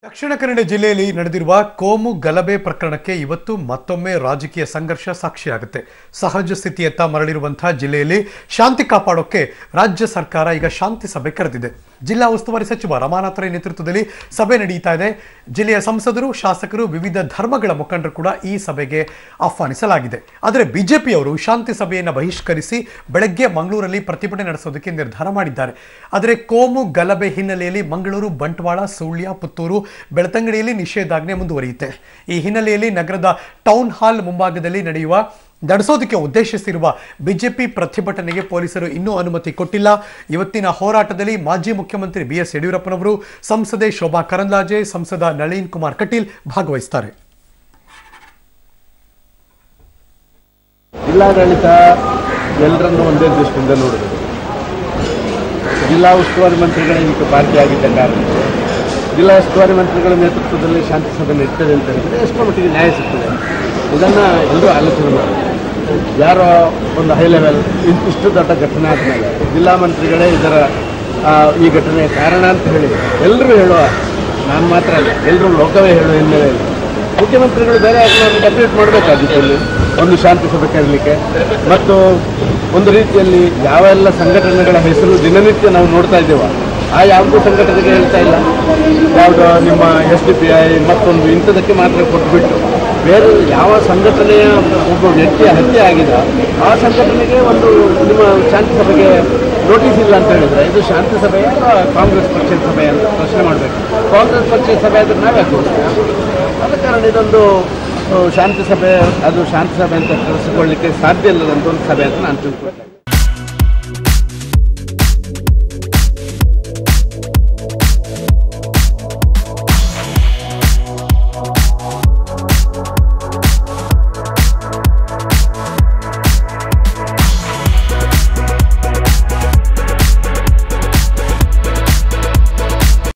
ದಕ್ಷಿಣ ಕನ್ನಡ ಜಿಲ್ಲೆಯಲ್ಲಿ ನಡೆದಿರುವ ಕೋಮು ಗಲಭೆ ಪ್ರಕರಣಕ್ಕೆ ಇವತ್ತು ಮತ್ತೊಮ್ಮೆ ರಾಜಕೀಯ ಸಂಘರ್ಷ ಸಾಕ್ಷಿಯಾಗುತ್ತೆ. ಸಹಜ ಸ್ಥಿತಿಯತ್ತ ಮರಳಿರುವಂತಹ ಜಿಲ್ಲೆಯಲ್ಲಿ ಶಾಂತಿ ಕಾಪಾಡೋಕೆ ರಾಜ್ಯ ಸರ್ಕಾರ ಈಗ ಶಾಂತಿ ಸಭೆ ಕರೆದಿದೆ. ಜಿಲ್ಲಾ ಉಸ್ತುವಾರಿ ಸಚಿವ ರಮಾನಾಥ್ ರೈ ನೇತೃತ್ವದಲ್ಲಿ ಸಭೆ ನಡೆಯುತ್ತಾ ಇದೆ. ಜಿಲ್ಲೆಯ ಸಂಸದರು, ಶಾಸಕರು, ವಿವಿಧ ಧರ್ಮಗಳ ಮುಖಂಡರು ಕೂಡ ಈ ಸಭೆಗೆ ಆಹ್ವಾನಿಸಲಾಗಿದೆ. ಆದರೆ ಬಿಜೆಪಿಯವರು ಶಾಂತಿ ಸಭೆಯನ್ನು ಬಹಿಷ್ಕರಿಸಿ ಬೆಳಗ್ಗೆ ಮಂಗಳೂರಲ್ಲಿ ಪ್ರತಿಭಟನೆ ನಡೆಸೋದಕ್ಕೆ ನಿರ್ಧಾರ ಮಾಡಿದ್ದಾರೆ. ಆದರೆ ಕೋಮು ಗಲಭೆ ಹಿನ್ನೆಲೆಯಲ್ಲಿ ಮಂಗಳೂರು, ಬಂಟ್ವಾಳ, ಸುಳ್ಯ, ಪುತ್ತೂರು, ಬೆಳ್ತಂಗಡಿಯಲ್ಲಿ ನಿಷೇಧಾಜ್ಞೆ ಮುಂದುವರಿಯುತ್ತೆ. ಈ ಹಿನ್ನೆಲೆಯಲ್ಲಿ ನಗರದ ಟೌನ್ ಹಾಲ್ ಮುಂಭಾಗದಲ್ಲಿ ನಡೆಸೋದಕ್ಕೆ ಉದ್ದೇಶಿಸಿರುವ ಬಿಜೆಪಿ ಪ್ರತಿಭಟನೆಗೆ ಪೊಲೀಸರು ಇನ್ನೂ ಅನುಮತಿ ಕೊಟ್ಟಿಲ್ಲ. ಇವತ್ತಿನ ಹೋರಾಟದಲ್ಲಿ ಮಾಜಿ ಮುಖ್ಯಮಂತ್ರಿ ಬಿಎಸ್ ಯಡಿಯೂರಪ್ಪನವರು, ಸಂಸದೆ ಶೋಭಾ ಕರಂದ್ಲಾಜೆ, ಸಂಸದ ನಳಿನ್ ಕುಮಾರ್ ಕಟೀಲ್ ಭಾಗವಹಿಸುತ್ತಾರೆ. ಜಿಲ್ಲಾಡಳಿತ ಎಲ್ಲರನ್ನು ಒಂದೇ ದೃಷ್ಟಿಯಿಂದ ನೋಡಬೇಕು. ಜಿಲ್ಲಾ ಉಸ್ತುವಾರಿ ಮಂತ್ರಿಗಳ ಇದಕ್ಕೆ ಬಾಕಿಯಾಗಿದ್ದ ಕಾರಣ ಜಿಲ್ಲಾ ಉಸ್ತುವಾರಿ ಮಂತ್ರಿಗಳ ನೇತೃತ್ವದಲ್ಲಿ ಶಾಂತಿ ಸಭೆ ನಡೀತದೆ ಅಂತ ಹೇಳಿದರೆ ಎಷ್ಟೋ ಮಟ್ಟಿಗೆ ನ್ಯಾಯ ಸಿಗ್ತದೆ. ಇದನ್ನು ಎಲ್ಲರೂ ಆಲೋಚನೆ ಮಾಡಬೇಕು. ಯಾರೋ ಒಂದು ಹೈ ಲೆವೆಲ್ ಇಷ್ಟು ದೊಡ್ಡ ಘಟನೆ ಆದಮೇಲೆ ಜಿಲ್ಲಾ ಮಂತ್ರಿಗಳೇ ಈ ಘಟನೆಯ ಕಾರಣ ಅಂತ ಹೇಳಿದರು. ಎಲ್ಲರೂ ಹೇಳುವ, ನಾನು ಮಾತ್ರ ಅಲ್ಲ, ಎಲ್ಲರೂ ಲೋಕವೇ ಹೇಳುವ ಹಿನ್ನೆಲೆಯಲ್ಲಿ ಮುಖ್ಯಮಂತ್ರಿಗಳು ಬೇರೆ ಅಪ್ಡೇಟ್ ಮಾಡಬೇಕಾಗಿತ್ತು. ಅಲ್ಲಿ ಒಂದು ಶಾಂತಿ ಸಭೆ ಕರೀಲಿಕ್ಕೆ ಮತ್ತು ಒಂದು ರೀತಿಯಲ್ಲಿ ಯಾವೆಲ್ಲ ಸಂಘಟನೆಗಳ ಹೆಸರು ದಿನನಿತ್ಯ ನಾವು ನೋಡ್ತಾ ಇದ್ದೇವೆ, ಆ ಯಾವುದೂ ಸಂಘಟನೆಗೆ ಹೇಳ್ತಾ ಇಲ್ಲ. ಯಾವುದೋ ನಿಮ್ಮ SDPI ಮತ್ತೊಂದು ಇಂಥದಕ್ಕೆ ಮಾತ್ರ ಕೊಟ್ಟುಬಿಟ್ಟು ಬೇರೆ ಯಾವ ಸಂಘಟನೆಯ ಒಬ್ಬ ವ್ಯಕ್ತಿಯ ಹತ್ಯೆ ಆಗಿದೆ ಆ ಸಂಘಟನೆಗೆ ಒಂದು ನಿಮ್ಮ ಶಾಂತಿ ಸಭೆಗೆ ನೋಟಿಸ್ ಇಲ್ಲ ಅಂತ ಹೇಳಿದರೆ ಇದು ಶಾಂತಿ ಸಭೆ ಅಥವಾ ಕಾಂಗ್ರೆಸ್ ಪಕ್ಷದ ಸಭೆ ಅಂತ ಪ್ರಶ್ನೆ ಮಾಡಬೇಕು. ಕಾಂಗ್ರೆಸ್ ಪಕ್ಷದ ಸಭೆ ಆದರೆ ನಾವ್ಯಾಕೆ ಹೋಗ್ತೇವೆ? ಆದ ಕಾರಣ ಇದೊಂದು ಶಾಂತಿ ಸಭೆ, ಅದು ಶಾಂತಿ ಸಭೆ ಅಂತ ಕರೆಸಿಕೊಳ್ಳಲಿಕ್ಕೆ ಸಾಧ್ಯ ಇಲ್ಲದಂಥ ಒಂದು ಸಭೆ ಅಂತ ನಾನು ತಿಳ್ಕೊಳ್ತೇನೆ.